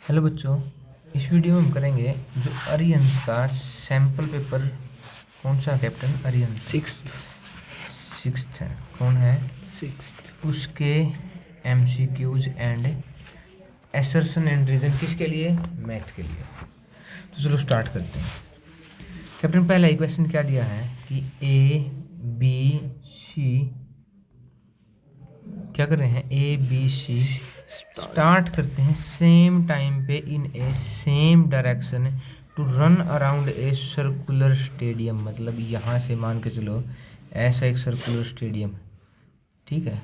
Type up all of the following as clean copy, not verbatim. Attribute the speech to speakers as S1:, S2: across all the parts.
S1: Hello बच्चों, इस video में हम करेंगे जो अरिहंत का सैम्पल पेपर। कौन सा कैप्टन? अरिहंत सिक्स्थ है। कौन है?
S2: सिक्स्थ।
S1: उसके MCQs and assertion and reason किसके लिए? मैथ के लिए। तो चलो स्टार्ट करते हैं। कैप्टन पहला एक क्वेश्चन क्या दिया है कि ए बी सी क्या कर रहे हैं? ए बी सी स्टार्ट करते हैं सेम टाइम पे in a same direction to run around a circular stadium. मतलब यहाँ से मान के चलो ऐसा एक सर्कुलर स्टेडियम, ठीक है।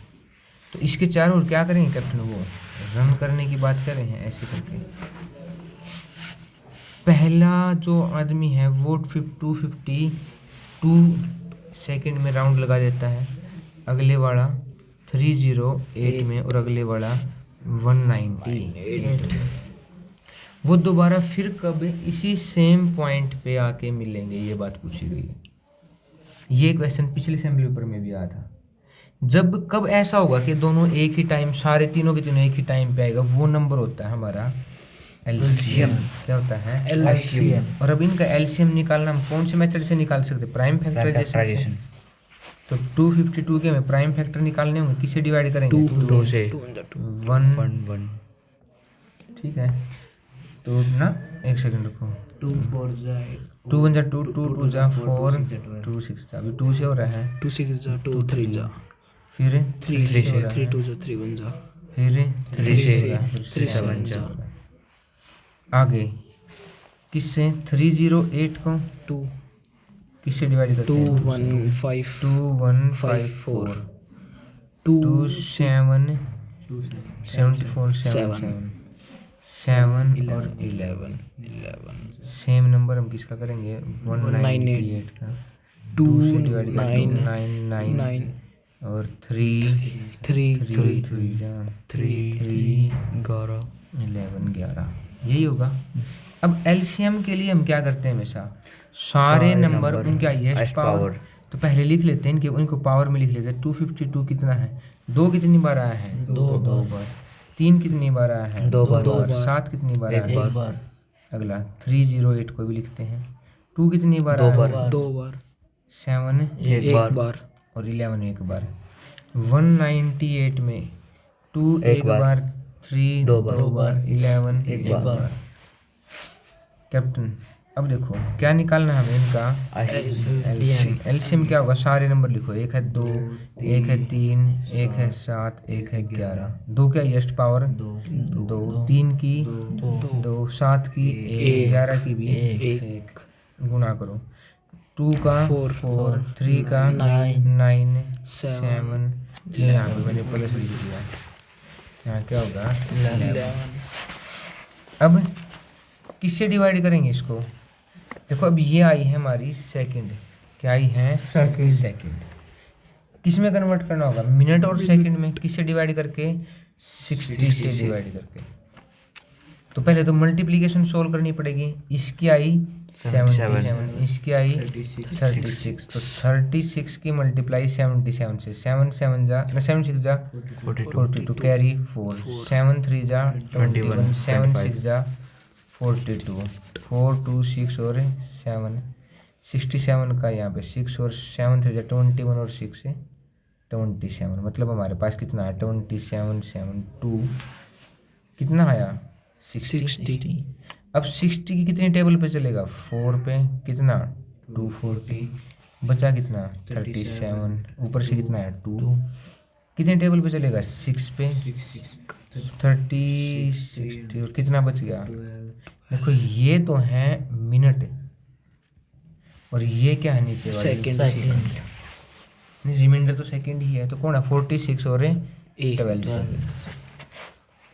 S1: तो इसके चारों ओर क्या करेंगे कैप्टन? वो रन करने की बात कर रहे हैं ऐसे करके। पहला जो आदमी है वो 252 सेकंड में राउंड लगा देता है, अगले वाला 308 में और अगले वाला 198। वो दोबारा फिर कब इसी सेम पॉइंट पे आके मिलेंगे, ये बात पूछी गई है। ये क्वेश्चन पिछले असेंबली पेपर में भी आया था। जब कब ऐसा होगा कि दोनों एक ही टाइम, सारे तीनों के तीनों एक ही टाइम पे आएगा, वो नंबर होता है हमारा एलसीएम। क्या होता है?
S2: एलसीएम।
S1: और अब इनका एलसीएम निकालना हम कौन से मेथड से निकाल सकते? Prime factorisation. तो 252 के में प्राइम फैक्टर निकालने होंगे, किसे डिवाइड करेंगे?
S2: 2 से
S1: 1। ठीक है, तो ना एक सेकंड रुको।
S2: 2 4
S1: 2 1 जा 2, 2 2 जा 4, 2 6 जा। अभी 2 से हो रहा है,
S2: 2 6 जा 2 3 जा,
S1: फिर
S2: 3
S1: से हो रहा
S2: 3
S1: है,
S2: 2 जा 3 1 जा,
S1: फिर
S2: 3
S1: से
S2: से
S1: हो रहा है, फिर
S2: 3
S1: 7
S2: जा।
S1: आगे किससे? 308 को
S2: 2
S1: किससे डिवाइड करते
S2: 2
S1: हैं?
S2: 1 5
S1: 2 1 5 4 2 7 74 7 7 और 11 सेम नंबर हम किसका करेंगे? 198 का। 2 से डिवाइड करेंगे 9 9 और 3
S2: 3
S1: 3 जा 11 यही होगा। अब एलसीएम के लिए हम क्या करते हैं? हमेशा सारे नंबर उनका हाईएस्ट पावर। तो पहले लिख लेते हैं इनके, उनको पावर में लिख लेते हैं। 252 कितना है? 2 कितनी बार आया है? 2 बार। 3 कितनी बार आया है? 2 बार। 7 कितनी बार आया है? 1 बार। अगला 308 को भी लिखते हैं। 2 कितनी बार आया है?
S2: 2 बार।
S1: 7
S2: 1 बार
S1: और 11 एक बार। 198 में 2 एक बार, 3 2 बार, 11 एक बार। कैप्टन अब देखो क्या निकालना है हमें इनका एलसीएम। एलसीएम क्या होगा? सारे नंबर लिखो। 1 है 2, 1 है 3, 1 है 7, 1 है 11। 2 क्या हाईएस्ट पावर? 2 3 की 2 7 की 1 11 की भी 1 गुणा करो। 2 का 4 3 का 9 7 यहाँ पे मैंने प्लस लिख दिया। यहाँ क्या होगा? 11। अब किससे डिवाइड करेंगे इसको? देखो अब ये आई है हमारी सेकंड। क्या आई है? सेकंड। किस में कन्वर्ट करना होगा? मिनट और सेकंड में। किससे डिवाइड करके? 60 से डिवाइड करके। तो पहले तो मल्टीप्लिकेशन सोल्व करनी पड़ेगी। इसकी आई 77, इसकी आई 36। तो 36 की मल्टीप्लाई 77 से, 7 7 जा 7 6 जा 42 कैरी 4, 7 3 जा 21, 7 6 जा 42, 4 2 6 और 7 67 का यहाँ पे 6 और 7 3 जा 21 और 6 से 27। मतलब हमारे पास कितना है? 27 7 2 कितना आया? 60। अब 60 की कितनी टेबल पे चलेगा? 4 पे। कितना? 240। बचा कितना? 37। ऊपर से कितना है? 2। कितने टेबल पे चलेगा? 6 पे। 30 60 और कितना बच गया? देखो ये तो है मिनट और ये क्या है नीचे वाली? सेकंड। रिमाइंडर तो सेकंड ही है। तो कौन है? 46 और 12।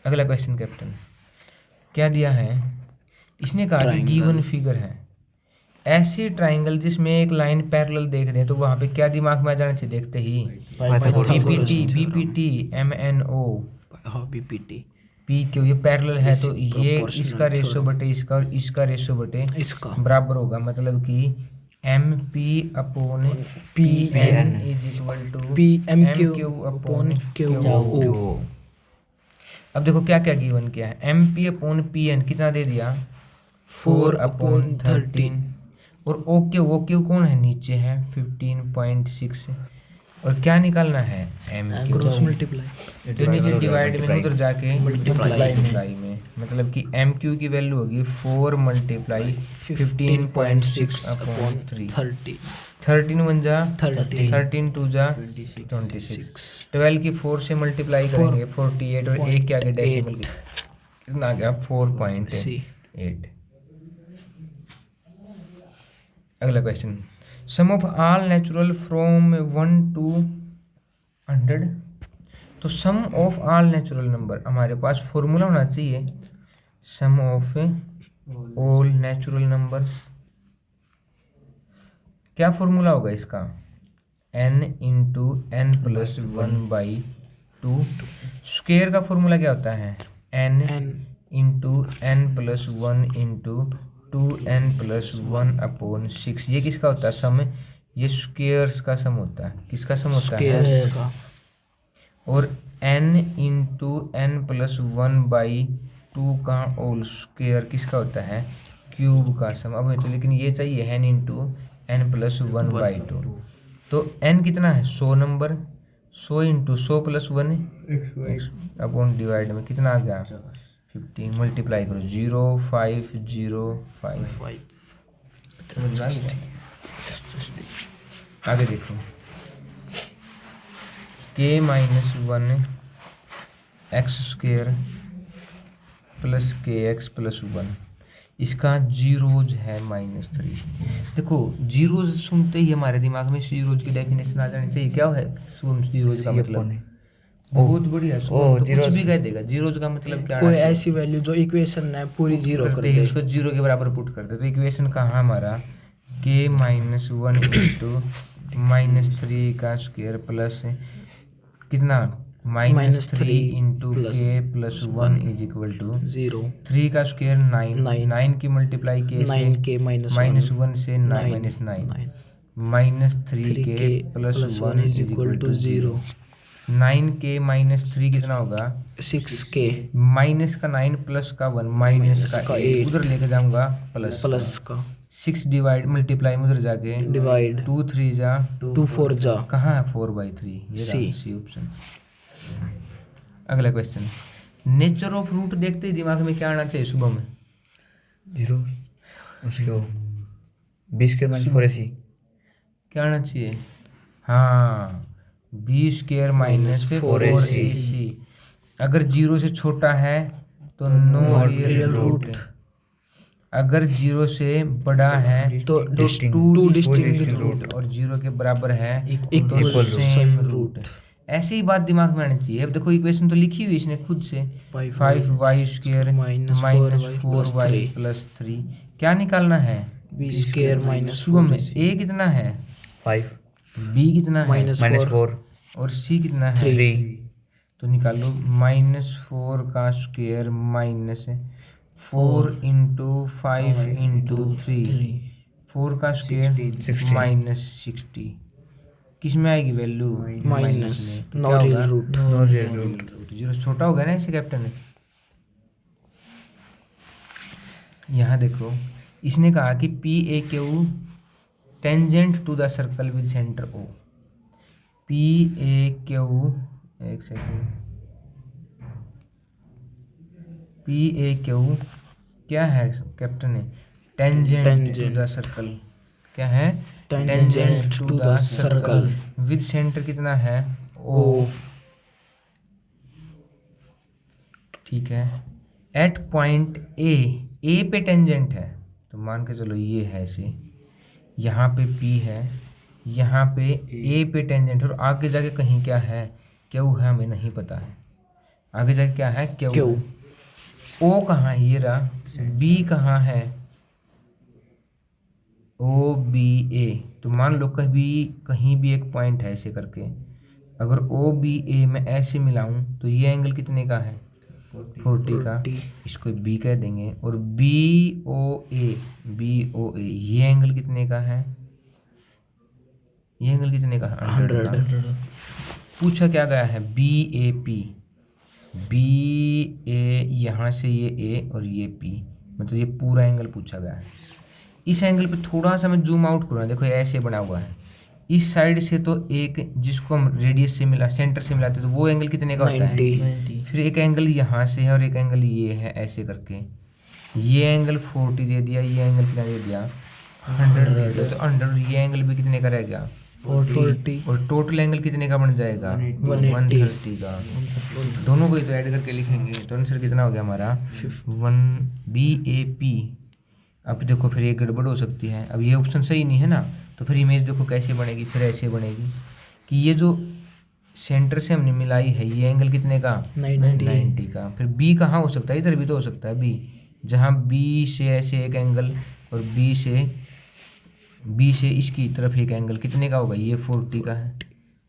S1: अगला क्वेश्चन कैप्टन क्या दिया है? इसने कहा कि गिवन फिगर है ऐसी ट्राइंगल जिसमें एक लाइन पैरेलल देख रहे हैं, तो वहां पे क्या दिमाग में आ जाना चाहिए देखते ही? B P T MNO PQ। ये पैरेलल है तो ये इसका रेशो बटे इसका और इसका रेशो बटे
S2: इसका
S1: बराबर होगा। मतलब कि MP upon PN is equal to PMQ upon QO। अब देखो क्या क्या गिवन किया है, M P upon P N कितना दे दिया 4/13 और ओ क्यू कौन है नीचे है 15.6 और क्या निकालना है एम क्यू
S2: क्रॉस मल्टीप्लाई
S1: तो नीचे डिवाइड में उधर जाके
S2: मल्टीप्लाई
S1: मल्टीप्लाई में मतलब कि एम क्यू की वैल्यू होगी 4 मल्टीप्लाई 15.6 अपॉन 3 13 वन जा 13 टू जा 26 12 की 4 से मल्टीप्लाई करेंगे 48 और एक के आगे डेसिमल कितना आ गया 4.8। अगला question sum of all natural from 1 to 100 तो sum of all natural number हमारे पास फॉर्मूला होना चाहिए sum of all natural numbers क्या फॉर्मूला होगा इसका n into n plus 1/2 square का फॉर्मूला क्या होता है n into n plus 1 into 2n plus 1 upon 6 ये किसका होता है सम ये स्क्वायर्स का सम होता है किसका सम होता है
S2: का
S1: और n इंटू एन प्लस 1/2 का होल स्क्वायर किसका होता है क्यूब का सम। अब तो लेकिन ये चाहिए n इंटू एन प्लस 1/2 तो n कितना है 100 number 100 into 100 plus 1 upon divide में कितना आ गया 15 मल्टीप्लाई करो 0505 समझ में आ गया। आगे देखो k minus 1 x square plus के एक्स प्लस 1 इसका जीरोज है -3। देखो जीरोज सुनते ही हमारे दिमाग में जीरोज की डेफिनेशन आ जानी चाहिए क्या है जीरोज का मतलब बहुत बढ़िया तो कुछ भी कह देगा जीरोज का मतलब क्या
S2: कोई ऐसी वैल्यू जो इक्वेशन है पूरी जीरो कर दे
S1: उसको जीरो के बराबर पुट कर दे तो इक्वेशन कहाँ हमारा k माइनस 1 इंटू -3 का स्क्वायर प्लस कितना -3 इंटू के प्लस 1 इज इक्वल टू
S2: 0
S1: 3 का स्क्वायर 9 की मल्टीप्लाई के से -1 से -3 के प्लस 1 इज इक्वल टू 0 9 के -3 कितना होगा
S2: 6 के
S1: माइनस का 9 प्लस का 1 माइनस का 8 उधर लेके जाऊंगा प्लस का 6 डिवाइड मल्टीप्लाई में उधर जाके
S2: डिवाइड
S1: 2 3 जा
S2: 2 4 जा
S1: कहाँ है 4/3 ये सी ऑप्शन। अगला क्वेश्चन नेचर ऑफ रूट देखते ही दिमाग में क्या आना चाहिए सुबह में
S3: 0 उसको 20 के माइनस 4ac
S1: क्या आना चाहिए हाँ 20 स्क्वायर माइनस 4ac अगर 0 से छोटा है तो नो रियल रूट अगर 0 से बड़ा है तो 2 डिस्टिंक्ट रूट और 0 के बराबर है तो सेम रूट। ऐसे ही बात दिमाग में आनी चाहिए। अब देखो इक्वेशन तो लिखी हुई इसने खुद से 5y square minus 4y plus 3 क्या निकालना है
S2: 20 स्क्वायर माइनस
S1: सुबह में a कितना है
S3: 5
S1: b कितना है
S3: -4
S1: और c कितना है
S3: 3
S1: तो निकालो -4 का स्क्वायर माइनस 4 इंटू 5 इंटू 3 4 का स्क्वायर -60 किस में आएगी value
S2: minus no real root
S1: zero छोटा होगा ना इसे कैप्टन ने। यहाँ देखो इसने कहा कि PAQ tangent to the circle with centre O PAQ एक सेकेंड PAQ क्या है कैप्टन ने टेंजेंट टू द सर्कल क्या है tangent to the circle with centre कितना है O ठीक है एट पॉइंट A पे टेंजेंट है तो मान के चलो ये है ऐसे यहाँ पे P है यहाँ पे A पे टेंजेंट और आगे जाके कहीं क्या है Q है हमें नहीं पता है आगे जाके क्या है Q O कहाँ है ये रहा B कहाँ है OBA तो मान लो कहीं भी एक पॉइंट है ऐसे करके अगर OBA में ऐसे मिलाऊं तो ये एंगल कितने का है 40 का इसको B कह देंगे और BOA ये एंगल कितने का है ये एंगल कितने का 100 का। पूछा क्या गया है BAP बी ए, यहाँ से ये ए और ये पी, मतलब ये पूरा एंगल पूछा गया है। इस एंगल पे थोड़ा सा मैं जूम आउट करूँगा, देखो ये ऐसे बना हुआ है। इस साइड से तो एक जिसको हम रेडियस से मिला, सेंटर से मिलाते, तो वो एंगल कितने का होता है
S2: 90।
S1: फिर एक एंगल यहाँ से है और एक एंगल ये है, ऐसे करके ये एंगल 40 दे दिया, ये एंगल कितना दे दिया 100 दे दिया, तो 100, ये एंगल भी कितने का रह गया
S2: 40।
S1: और टोटल एंगल कितने का बन जाएगा 130 का। दोनों को ही तो ऐड करके लिखेंगे, तो आंसर कितना हो गया हमारा 1BAP। अब देखो फिर एक गड़बड़ हो सकती है, अब ये ऑप्शन सही नहीं है ना, तो फिर इमेज देखो कैसे बनेगी, फिर ऐसे बनेगी कि ये जो सेंटर से हमने मिलाई है ये एंगल कितने का 90 का। फिर बी कहाँ हो सकता है, इधर भी तो हो सकता है बी, जहाँ बी से ऐसे एक एंगल और बी से इसकी तरफ एक एंगल कितने का होगा, ये 40 का है,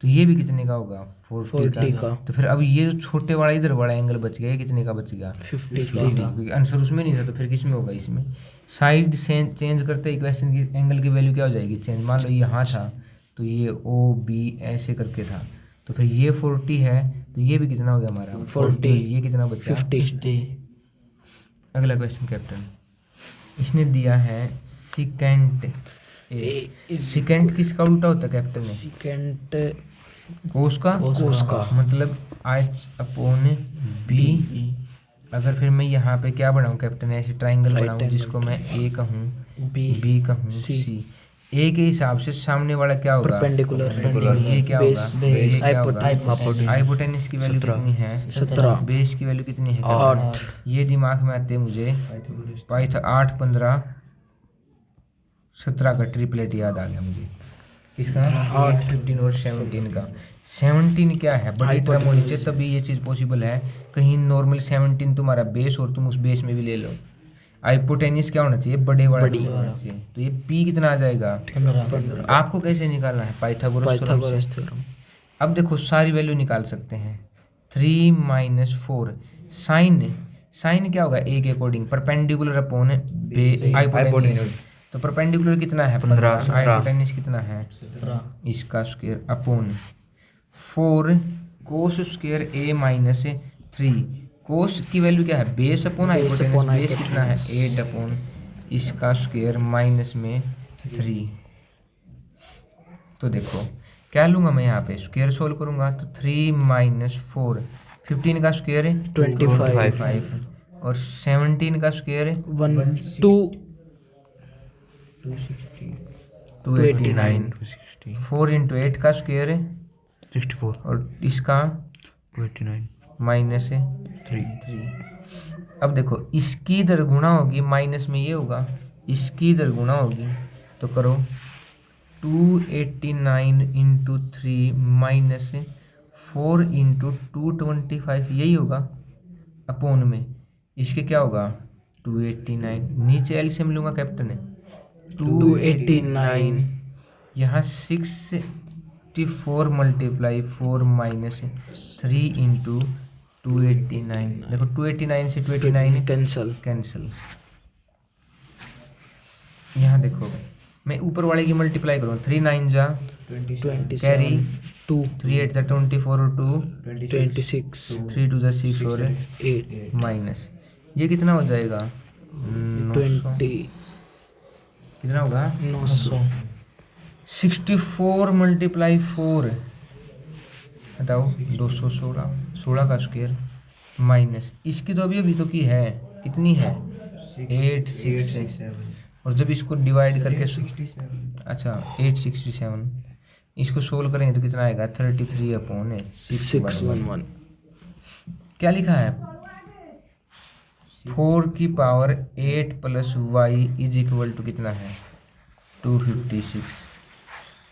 S1: तो ये भी कितने का होगा 40 का। तो फिर अब ये जो छोटे वाला इधर वाला एंगल बच गया, ये कितने का बच गया
S2: 50 का।
S1: क्योंकि आंसर उसमें नहीं था, तो फिर किस में होगा, इसमें। साइड से चेंज करते इक्वेशन की एंगल की वैल्यू क्या हो जाएगी चेंज, मान लो यहाँ था तो ये ओ बी ऐसे करके था, तो फिर ये 40 है, तो ये भी कितना हो गया हमारा
S2: 40,
S1: ये कितना बचा
S2: 50।
S1: अगला क्वेश्चन कैप्टन, इसने दिया है सिकेंट ए। सिकेंट किसका उल्टा होता है कैप्टन ने,
S2: सेकंड
S1: कोस का, मतलब एच अपॉन बी। अगर फिर मैं यहाँ पे क्या बनाऊँ कैप्टन, ऐसे ट्राइंगल बनाऊँ जिसको मैं ए कहूँ, बी कहूँ, सी। ए के हिसाब से सामने वाला क्या होगा
S2: परपेंडिकुलर।
S1: ये क्या होगा, ये क्या होगा
S2: हाइपोटेन्यूज।
S1: हाइपोटेन्यूज की वैल्यू कितनी है
S2: 17।
S1: बेस की वैल्यू कितनी है
S2: 8।
S1: ये दिमाग में आते मुझे पाइथन 8 15 17 का ट्रिपलेट याद आ गया मुझे, किसका 8 15 और 17 का। 17 क्या है, बड़ी टर्म होनी चाहिए तभी ये चीज़ पॉसिबल है। कहीं नॉर्मल 17 तुम्हारा बेस और तुम उस बेस में भी ले लो। हाइपोटेन्यूज क्या होना चाहिए, बड़े वाला होना चाहिए, तो ये पी कितना आ जाएगा 15। आपको कैसे निकालना है, पाइथागोरस थ्योरम। अब देखो सारी वैल्यू निकाल सकते हैं, 3 - 4 साइन क्या होगा ए के अकॉर्डिंग परपेंडिकुलर अपॉन हाइपोटेन्यूज, तो परपेंडिकुलर कितना है 15, हाइपोटेन्यूज कितना है 17, इसका स्क्वायर अपॉन 4 कोस स्क्वायर ए - 3। कोस की वैल्यू क्या है बेस अपॉन हाइपोटेन्यूज, बेस कितना है 8 अपॉन इसका स्क्वायर माइनस में 3। तो देखो क्या लूँगा मैं यहाँ पे, स्क्वायर सोल्व करूँगा तो 3 - 4 15 का स्क्वायर है 25 और 17 का स्क्वायर है 289। 4 × 8 का स्क्वायर है
S3: 64
S1: और इसका
S3: 289
S1: माइनस है 3। अब देखो इसकी इधर गुणा होगी, माइनस में ये होगा, इसकी इधर गुणा होगी, तो करो 289 × 3 माइनस 4 × 225, यही होगा अपॉन में इसके क्या होगा 289। नीचे एलसीएम लूँगा कैप्टन है 289, यहाँ 64 × 4 माइनस 3 × 289। देखो 289 से 289 कैंसिल। यहाँ देखो मैं ऊपर वाले की मल्टीप्लाई करूँ, 3 9 जा
S2: 27
S1: कैरी
S2: 2
S1: 3 8 जा 24 और 2
S2: 26
S1: 3 2 जा 6 और
S2: 8
S1: माइनस ये कितना हो जाएगा
S2: 20
S1: कितना होगा
S2: 900
S1: 64 × 4 बताओ 216 16 का स्क्वायर माइनस इसकी तो अभी तो की है कितनी है 867 और जब इसको डिवाइड करके अच्छा 867 इसको सोल्व करेंगे तो कितना आएगा 33/611। क्या लिखा है 4 की पावर 8 + y = कितना है 256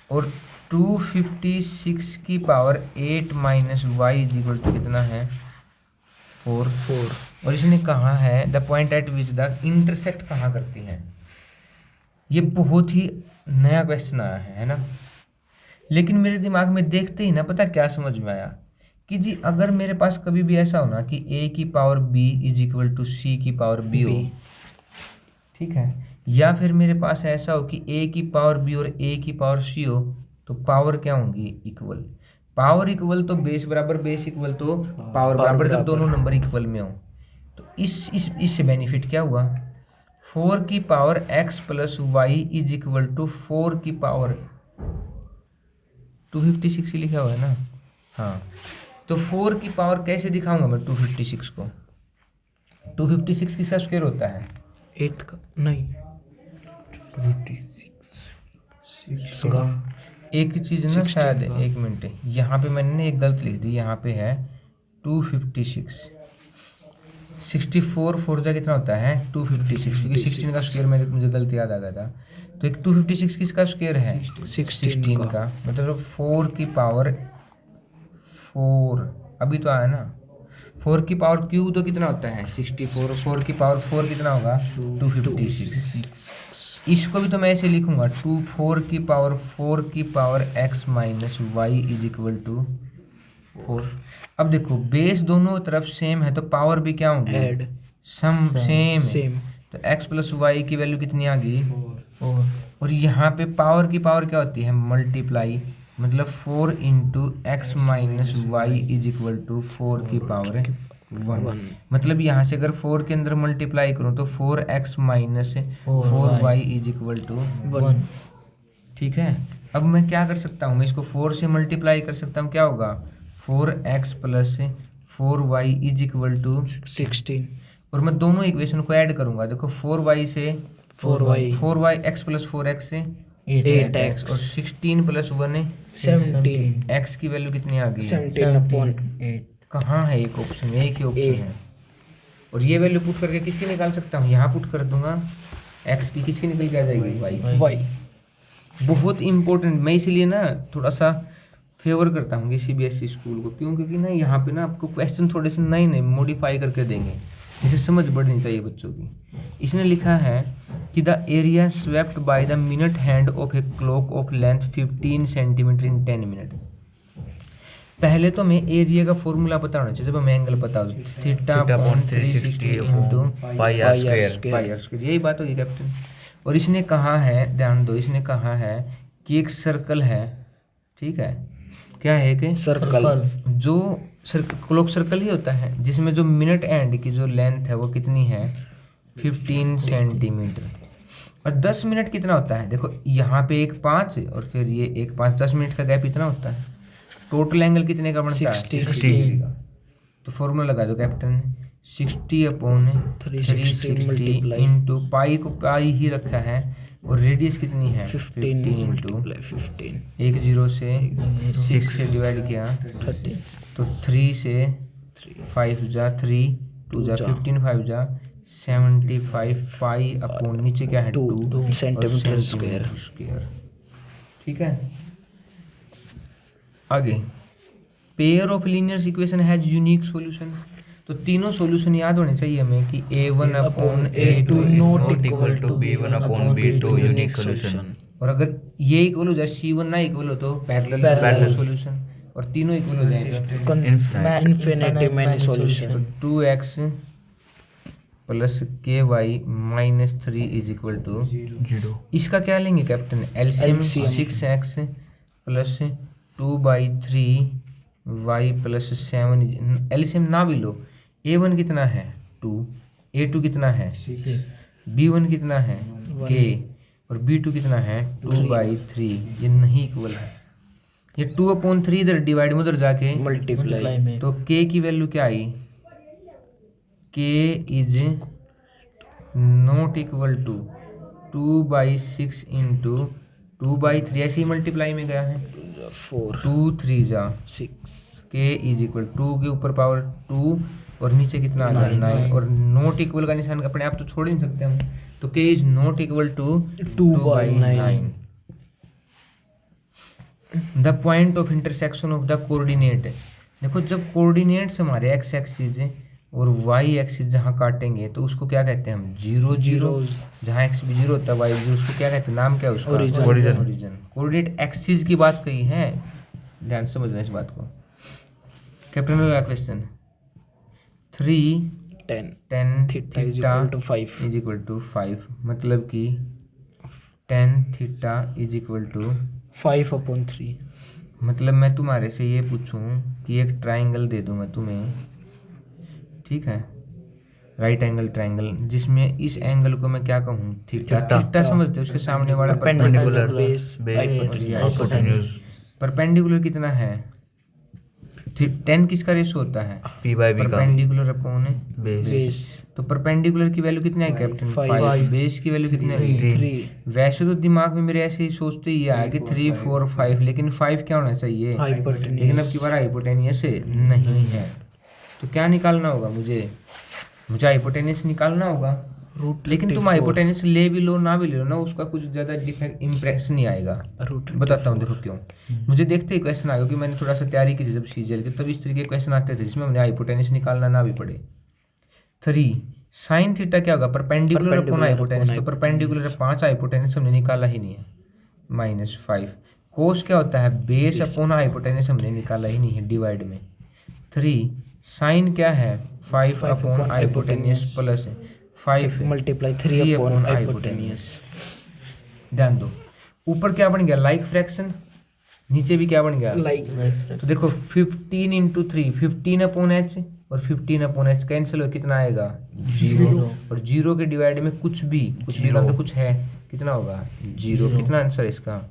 S1: और 256 की पावर 8 - y = कितना है 4 और इसने कहा है the point eight which the intersect कहाँ करती है। ये बहुत ही नया क्वेश्चन आया है ना, लेकिन मेरे दिमाग में देखते ही ना पता क्या समझ में आया कि जी अगर मेरे पास कभी भी ऐसा हो ना कि a की पावर b = c की पावर b हो, ठीक है, या फिर मेरे पास ऐसा हो कि a की पावर b और a की पावर c हो, तो पावर क्या होंगी इक्वल। पावर इक्वल तो बेस बराबर बेस इक्वल तो पावर बराबर, जब दोनों नंबर इक्वल में हो। तो इससे बेनिफिट क्या हुआ, 4 की power x plus y is equal to 4 की पावर 256 ही लिखा हुआ है ना, हाँ। तो 4 की पावर कैसे दिखाऊंगा मैं 256 को, 256 किसका स्क्वायर होता है,
S2: 8 का नहीं 6 का।
S1: एक चीज ना
S2: 16
S1: शायद,
S2: का।
S1: एक मिनट, यहाँ पे मैंने एक गलत लिख दी, यहाँ पे है 256, 64 4 जा कितना होता है 256, क्योंकि 16 का स्क्वायर मुझे गलती याद आ गया था। तो एक 256 किसका स्क्वायर है 16 का, मतलब 4 की पावर 4, अभी तो आया ना, 4 की पावर क्यूब तो कितना होता है 64, 4 की पावर 4 कितना होगा 256। इसको भी तो मैं ऐसे लिखूंगा 4 की पावर 4 की power x minus y is equal to 4। अब देखो बेस दोनों तरफ सेम है तो पावर भी क्या होगी,
S2: ऐड
S1: सेम। तो x प्लस वाई की वैल्यू कितनी आ गई 4, और यहाँ पे पावर की पावर क्या होती है मल्टीप्लाई, मतलब 4 into x minus y is equal to 4 की पावर 1। मतलब यहाँ से अगर 4 के अंदर मल्टीप्लाई करूँ तो 4x minus 4y is equal to 1। ठीक है, अब मैं क्या कर सकता हूँ, मैं इसको 4 से मल्टीप्लाई कर सकता हूँ, क्या होगा 4x plus 4y is equal to
S2: 16।
S1: और मैं दोनों इक्वेशन को ऐड करूंगा, देखो 4y से 4y x प्लस 4x से 8x और 16 प्लस 1
S2: 17
S1: x की वैल्यू कितनी आ गई
S2: 17/8।
S1: कहाँ है एक ऑप्शन, एक ही ऑप्शन है। और ये वैल्यू पुट करके किसकी निकाल सकता हूँ, यहाँ पुट कर दूंगा x की, किसकी निकल के आ जाएगी y। बहुत इंपॉर्टेंट, मैं इसलिए ना थोड़ा सा फेवर करता हूँ CBSE स्कूल को, क्यों, क्योंकि ना यहाँ पे ना आपको क्वेश्चन थोड़े से नए मॉडिफाई करके देंगे, जिससे समझ बढ़नी चाहिए बच्चों की। इसने लिखा है कि the area swept by the minute hand of a clock of length 15 centimetre in 10 minute. पहले तो मैं एरिया का फॉर्मूला पता होना चाहिए, जब हमें एंगल पता हो, theta upon 360 into pi r square, यही बात होगी कैप्टन। और इसने कहा है, ध्यान दो, इसने कहा है कि एक सर्कल है, ठीक है, क्या है एक
S2: सर्कल,
S1: जो क्लॉक सर्कल ही होता है, जिसमें जो मिनट एंड की जो लेंथ है वो कितनी है 15 सेंटीमीटर, और 10 मिनट कितना होता है, देखो यहाँ पे एक 5 और फिर ये एक 5, 10 मिनट का गैप इतना होता है। टोटल एंगल कितने का बनता है 60 का। तो फॉर्मूला लगा दो कैप्टन, 60 अपॉन 360 इंटू पाई को पाई ही रखा है, और रेडियस कितनी है 15 इंटू
S2: 15
S1: एक 0 से 6 से डिवाइड किया
S2: 30,
S1: तो 3 से 5 जा 3 2 जा 15 5 जा 75 पाई अपॉन नीचे क्या है 2
S2: सेंटीमीटर स्क्वायर।
S1: ठीक है, आगे pair of linear equation has unique solution. तो तीनों सॉल्यूशन याद होने चाहिए हमें कि a1 upon a2
S3: not equal to b1 upon b2 unique solution.
S1: और अगर ये इक्वल हो जाए c1 ना इक्वल हो तो पैरेलल सॉल्यूशन, और तीनों इक्वल हो जाएगा
S2: infinity many solution.
S1: 2x plus k y minus 3 is equal to
S3: 0।
S1: इसका क्या लेंगे captain, LCM 6x plus 2/3 y plus 7, LCM ना भी लो, a1 कितना है 2, a2 कितना है 6, b1 कितना है k, और b2 कितना है 2/3, ये नहीं इक्वल है। ये 2/3 इधर डिवाइड में उधर जाके
S2: मल्टीप्लाई,
S1: तो k की वैल्यू क्या आई, k is not equal to 2/6 into 2/3, ऐसे ही मल्टीप्लाई में गया है
S2: 4
S1: 2 3 जा
S2: 6
S1: k इज इक्वल 2 के ऊपर पावर 2 और नीचे कितना आ गया 9, और नॉट इक्वल का निशान अपने आप तो छोड़ ही नहीं सकते हम, तो k is not equal to 2/9। The point of intersection of the coordinate. देखो जब कोऑर्डिनेट्स हमारे x एक्सिस और y एक्सिस जहाँ काटेंगे तो उसको क्या कहते हैं हम 0 0, जहाँ x भी 0 होता है y 0, उसको क्या कहते हैं, नाम क्या है उसका ओरिजिन। कोऑर्डिनेट एक्सिस की बात कही है, ध्यान से समझना इस बात को। कैप्टन का question 10 theta is equal to 5, मतलब कि 10 थीटा इज इक्वल टू
S2: 5/3
S1: मतलब मैं तुम्हारे से ये पूछूं कि एक ट्राइंगल दे दूं मैं तुम्हें, ठीक है, राइट एंगल ट्राइंगल, जिसमें इस एंगल को मैं क्या कहूँ, थीटा। थीटा समझते हो, उसके सामने वाला
S2: परपेंडिकुलर बेस
S3: हाइपोटेन्यूज
S1: परपेंडिकुलर कितना है, 10 किसका रेशो होता है,
S3: P by B का
S1: परपेंडिकुलर अपॉन
S3: बेस
S2: बेस
S1: तो परपेंडिकुलर की वैल्यू कितनी है कैप्टन, 5।
S2: 5
S1: बेस की वैल्यू कितनी है
S2: 3
S1: वैसे तो दिमाग में मेरे ऐसे ही सोचते ही आया कि 3 4 5, लेकिन 5 क्या होना चाहिए, लेकिन अब की बार हाइपोटेनियस नहीं है। तो क्या निकालना होगा मुझे हाइपोटेनियस निकालना होगा।
S2: रूट
S1: लेकिन तुम हाइपोटेनियस ले भी लो ना भी ले लो ना, उसका कुछ ज़्यादा डिफेक्ट इम्प्रेशन नहीं आएगा।
S2: रूट
S1: बताता हूँ देखो क्यों। मुझे देखते ही क्वेश्चन आ गया कि मैंने थोड़ा सा तैयारी की थी जब सीजीएल की, तब इस तरीके के क्वेश्चन आते थे जिसमें हमने हाइपोटेनिस निकालना ना भी पड़े। 3 साइन थीटा क्या होगा, परपेंडिकुलर अपॉन हाइपोटेनिस, तो परपेंडिकुलर 5 हाइपोटेनिस हमने निकाला ही नहीं है, -5। कोस क्या होता है, बेस अपॉन हाइपोटेनिस हमने निकाला ही नहीं है डिवाइड में। 3 साइन क्या है, 5 upon hypotenuse plus 5
S2: multiply 3 upon hypotenuse.
S1: ध्यान दो, ऊपर क्या बन गया लाइक फ्रैक्शन, नीचे भी क्या बन गया
S2: लाइक।
S1: तो देखो 15 इंटू 3 15 अपॉन एच और 15 अपॉन एच कैंसिल हो, कितना आएगा 0, और 0 के डिवाइड में कुछ भी मतलब कुछ है, कितना होगा 0। कितना आंसर है इसका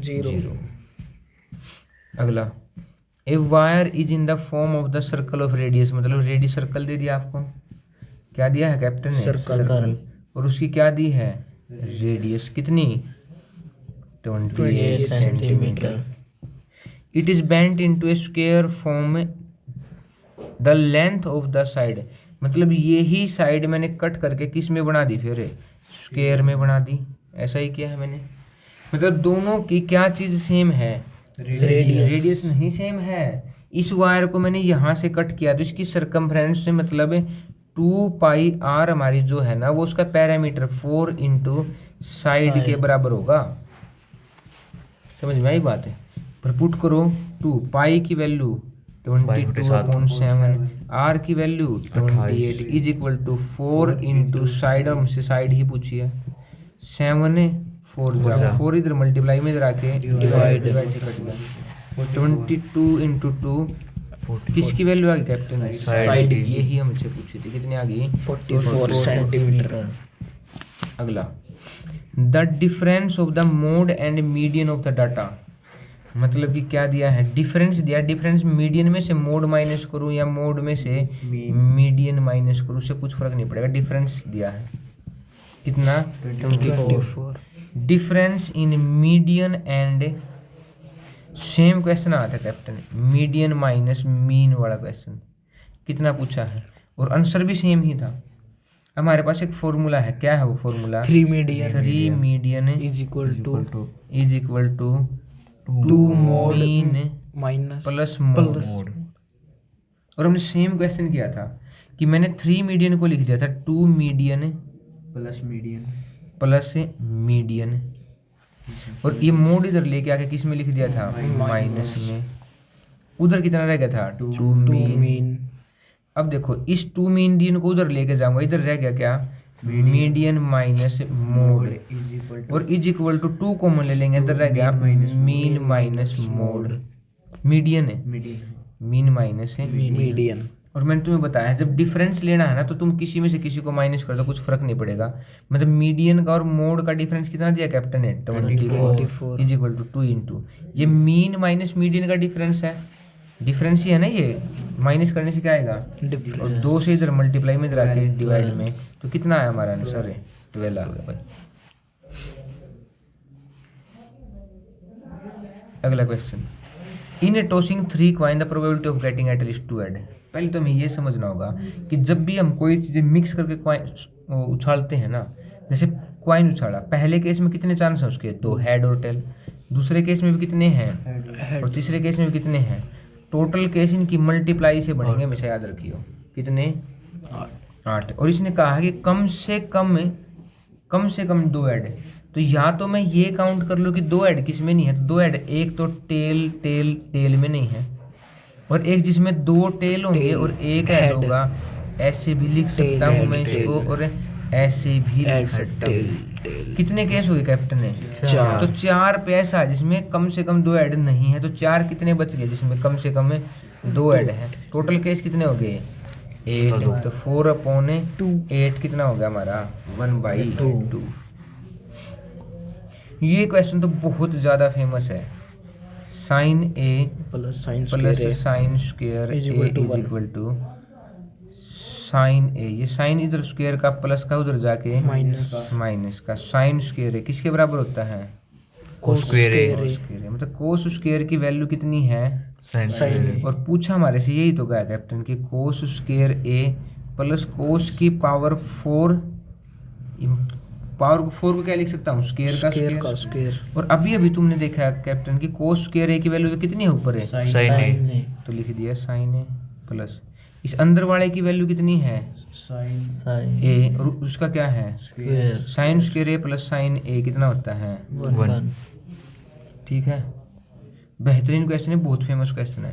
S1: 0। अगला, a wire is in the form of the circle of radius, मतलब रेडियस सर्कल दे दिया आपको, क्या दिया है कैप्टन ने सर्कल, और उसकी क्या दी है रेडियस कितनी 28 centimetre. It is bent into A square form the length of the side, मतलब यही साइड मैंने कट करके किस में बना दी, फिर स्क्वायर में बना दी, ऐसा ही किया है मैंने। मतलब दोनों की क्या चीज सेम है, रेडियस नहीं सेम है। इस वायर को मैंने यहाँ से कट किया तो इसकी सरकमफ्रेंस से मतलब 2 पाई r हमारी जो है ना वो उसका पैरामीटर 4 इंटू साइड के बराबर होगा। समझ में आई बात है, पर पुट करो 2 पाई की वैल्यू 22/7, r की value 28 is equal to 4 into side, हमसे साइड ही पूछी है, 7 4 इधर मल्टीप्लाई में इधर आके डिवाइड से कट गया, 22 इंटू 2 किसकी वैल्यू आ गई कैप्टन साइड की, यही हमसे पूछी थी, कितनी आ गई
S2: 44 सेंटीमीटर।
S1: अगला, the difference of the mode and median of the data, मतलब कि क्या दिया है डिफरेंस दिया, डिफरेंस मीडियन में से मोड माइनस करूँ या मोड में से मीडियन माइनस करूँ, उससे कुछ फर्क नहीं पड़ेगा, डिफरेंस दिया है कितना 24। Difference in median and, same question आया था कैप्टन, मीडियन माइनस मीन वाला क्वेश्चन, कितना पूछा है और आंसर भी सेम ही था। हमारे पास एक फॉर्मूला है, क्या है वो formula, 3 median is equal to 2 mean
S2: minus
S1: plus mode. और हमने सेम क्वेश्चन किया था कि मैंने 3 मीडियन को लिख दिया था 2 मीडियन प्लस मीडियन, और ये मोड इधर लेके आके किस में लिख दिया था माइनस में, उधर कितना रह गया था 2 मीन। अब देखो इस 2 मीडियन को उधर लेके जाऊंगा, इधर रह गया क्या मीडियन माइनस मोड, और इज इक्वल टू 2 कॉमन ले लेंगे, इधर रह गया मीन माइनस मोड, मीडियन है मीन माइनस है
S2: मीडियन।
S1: और मैंने तुम्हें बताया जब डिफरेंस लेना है ना तो तुम किसी में से किसी को माइनस कर दो, कुछ फर्क नहीं पड़ेगा। मतलब मीडियन का और मोड का डिफरेंस कितना दिया कैप्टन ने 24 इज इक्वल टू 2 इंटू, ये मीन माइनस मीडियन का डिफरेंस है, डिफरेंस ही है ना, ये माइनस करने से क्या आएगा और 2 से इधर मल्टीप्लाई में इधर आके डिवाइड में, तो कितना आया हमारा आंसर है 12 आ गया भाई। अगला question, in a tossing 3 coin the probability of getting at least 2 head. पहले तो हमें ये समझना होगा कि जब भी हम कोई चीज़ें मिक्स करके कॉइन उछालते हैं ना, जैसे कॉइन उछाला, पहले केस में कितने चांस हैं उसके 2 हेड और टेल, दूसरे केस में भी कितने हैं और तीसरे केस में भी कितने हैं, टोटल केस इनकी मल्टीप्लाई से बनेंगे, हमेशा याद रखियो कितने 8। और इसने कहा कि कम से कम 2 हेड, तो या तो मैं ये काउंट कर लूँ कि 2 हेड किस में नहीं है, तो 2 हेड एक तो टेल में नहीं है, और एक जिसमें 2 टेल होंगे और एक हेड होगा, ऐसे भी लिख सकता हूँ मैं इसको, और ऐसे भी लिख
S2: At
S1: सकता
S2: tail,
S1: हूँ।
S2: tail.
S1: कितने केस हुए कैप्टन ने?
S2: चार।
S1: तो 4 पे ऐसा है जिसमें कम से कम 2 ऐड नहीं है, तो 4 कितने बच गए जिसमें कम से कम 2 ऐड है। टोटल केस कितने हो गए? 8। तो 4/8 कितना हो गया हमारा? 1/2। ये क्वेश्चन तो बहुत ज़्यादा फेमस है। Sine A
S2: plus sine
S1: plus
S2: square
S1: sine square A
S2: is
S1: is
S2: equal to 1.
S1: Equal to sine A. ये साइन इधर स्क्वायर का प्लस का उधर जाके
S2: माइनस
S1: माइनस का साइन स्क्वायर है किसके बराबर होता है?
S2: कोस
S3: स्क्वायर है।
S2: स्क्वायर
S1: स्क्वायर है। मतलब कोस स्क्वायर की वैल्यू कितनी है?
S3: साइन
S2: साइन
S1: और पूछा हमारे से यही तो गया कैप्टन कि कोस स्क्वायर ए प्लस कोस की पावर 4 पावर 4 को क्या लिख सकता हूँ? स्क्वायर का
S2: स्क्वायर का
S1: स्क्वायर।
S2: स्क्वायर
S1: और अभी अभी तुमने देखा कैप्टन कि कोस स्क्वायर ए की वैल्यू तो कितनी है ऊपर है?
S3: साइन ए।
S1: तो लिख दिया साइन ए प्लस इस अंदर वाले की वैल्यू कितनी है?
S2: साइन
S1: ए। और उसका क्या है?
S2: स्क्वायर
S1: साइन स्क्वायर ए प्लस साइन ए कितना होता है?
S2: 1.
S1: ठीक है, बेहतरीन क्वेश्चन है, बहुत फेमस क्वेश्चन है।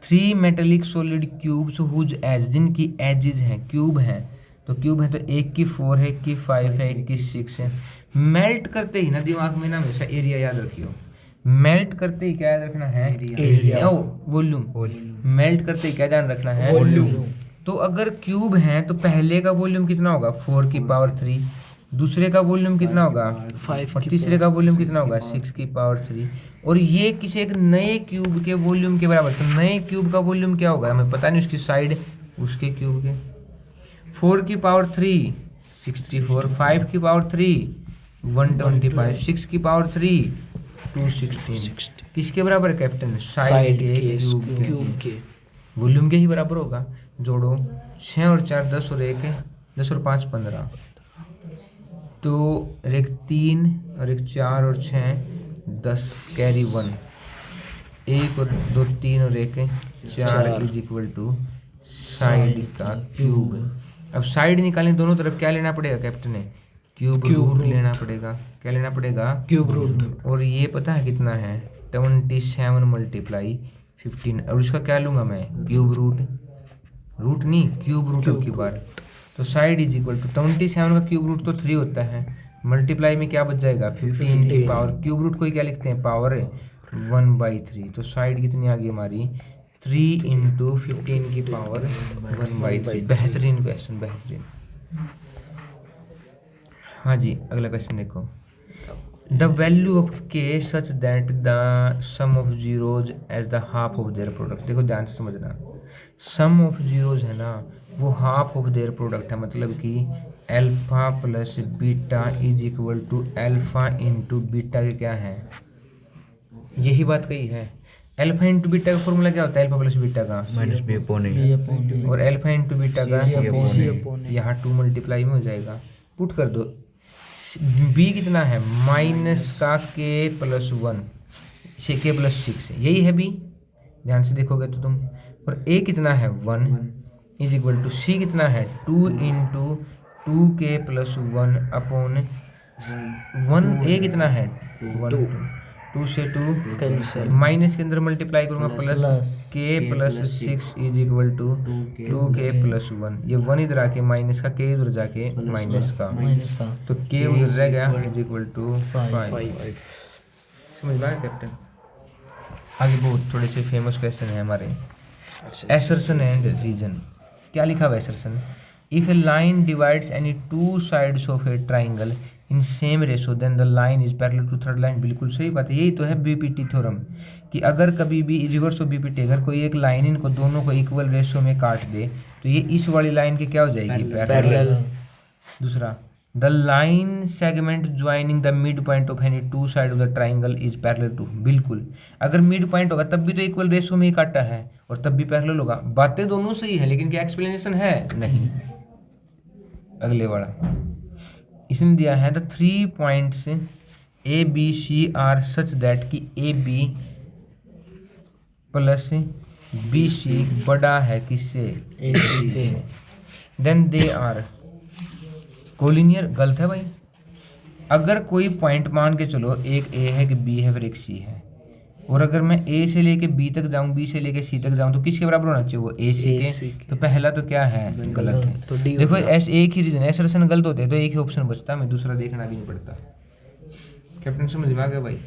S1: 3 metallic solid cubes whose edge, जिनकी एजेस हैं, क्यूब हैं, तो क्यूब है तो एक की 4 है, एक की 5 है, एक की 6 है। मेल्ट करते ही ना दिमाग में ना हमेशा एरिया याद रखियो। मेल्ट करते ही क्या याद रखना है?
S2: एरिया।
S1: ओ वॉल्यूम। मेल्ट करते ही क्या ध्यान रखना है?
S2: वॉल्यूम।
S1: तो अगर क्यूब है तो पहले का वॉल्यूम कितना होगा? 4 की पावर 3। दूसरे का वॉल्यूम कितना होगा?
S2: 5
S1: और तीसरे का वॉल्यूम कितना होगा? 6 की पावर 3। और ये किसी एक नए क्यूब के वॉल्यूम के बराबर। तो नए क्यूब का वॉल्यूम क्या होगा हमें पता नहीं, उसकी साइड उसके क्यूब के। 4 की पावर 3 64, 5 की पावर 3 125, 6 की पावर 3 216। किसके बराबर है कैप्टन?
S2: साइड
S1: के
S2: के
S1: क्यूब
S2: क्यूब के
S1: वॉल्यूम के ही बराबर होगा। जोड़ो 6 और 4 10 और 1 10 और 5 15। तो एक 3 और एक 4 और 6 10 कैरी 1, 1 और 2 3 और 1 4 इज इक्वल टू साइड का क्यूब। अब साइड निकालें दोनों तरफ क्या लेना पड़ेगा कैप्टन ने? क्यूब रूट लेना पड़ेगा। क्या लेना पड़ेगा?
S2: Cube root.
S1: और ये पता है कितना है? 27 मल्टीप्लाई 15। और उसका क्या लूँगा मैं? Cube root. रूट नहीं, क्यूब रूट अब की बार। तो साइड इज इक्वल टू 27 का क्यूब रूट तो 3 होता है, मल्टीप्लाई में क्या बच जाएगा? 15 की पावर। क्यूब रूट को ही क्या लिखते हैं? पावर 1/3। तो साइड कितनी आ गई हमारी? 3 × 15 की पावर 1/3। बेहतरीन क्वेश्चन, बेहतरीन। हाँ जी, अगला क्वेश्चन देखो। The value of k such that the sum of zeros as the half of their product. देखो ध्यान से समझना, सम ऑफ जीरोज है ना वो हाफ ऑफ देयर प्रोडक्ट है। मतलब कि alpha plus beta is equal to alpha into beta के क्या है? यही बात कही है। अल्फा इंटू बीटा का फॉर्मूला क्या होता है? अल्फा प्लस बीटा का
S3: -b/a।
S1: और अल्फा इंटू बीटा का
S2: C/a।
S1: यहाँ 2 मल्टीप्लाई में हो जाएगा। पुट कर दो। b कितना है? माइनस का k + 1 से k + 6 यही है b, ध्यान से देखोगे तो तुम। और a कितना है? 1 इज इक्वल टू c कितना है? 2 × 2k + 1 अपॉन 1। a कितना है? 1 2 से 2
S2: कैंसिल।
S1: माइनस के अंदर मल्टीप्लाई करूंगा plus k + 6 is equal to 2k + 1। ये 1 इधर आके माइनस का, k इधर जाके माइनस का, तो k उधर रह गया इज इक्वल टू 5। समझ में आया कैप्टन? आगे बहुत थोड़े से फेमस क्वेश्चन है हमारे। Assertion and reason. क्या लिखा हुआ है assertion? If a line divides any 2 sides of a triangle in same ratio then the line is parallel to third line. बिल्कुल सही बात है, यही तो है बीपीटी थ्योरम कि अगर कभी भी रिवर्स ऑफ बीपीटी, अगर कोई एक लाइन इनको दोनों को इक्वल रेशो में काट दे तो ये इस वाली लाइन के क्या हो जाएगी? पैरेलल। दूसरा, the line segment joining the mid point of any 2 side of the triangle is parallel to. बिल्कुल, अगर मिड पॉइंट होगा तब भी तो इक्वल रेशो में ही काटा है और तब भी पैरेलल होगा। बातें दोनों सही है लेकिन क्या एक्सप्लेनेशन है? नहीं। अगले वाला इसने दिया है the 3 points A B C are such that कि A B plus B C बड़ा है किससे? ए से। Then they are collinear. गलत है भाई। अगर कोई पॉइंट मान के चलो एक ए है, एक बी है, फिर एक सी है, और अगर मैं ए से लेके बी तक जाऊं, बी से लेके सी तक जाऊं, तो किसके बराबर होना चाहिए? वो ए सी
S2: AC
S1: के। तो पहला तो क्या है? गलत है।
S2: तो डी
S1: देखो ऐसे एक ही रीजन, ऐसे रीजन गलत होते हैं तो एक ही ऑप्शन बचता है, हमें दूसरा देखना भी नहीं पड़ता। कैप्टन समझ में आ गया भाई?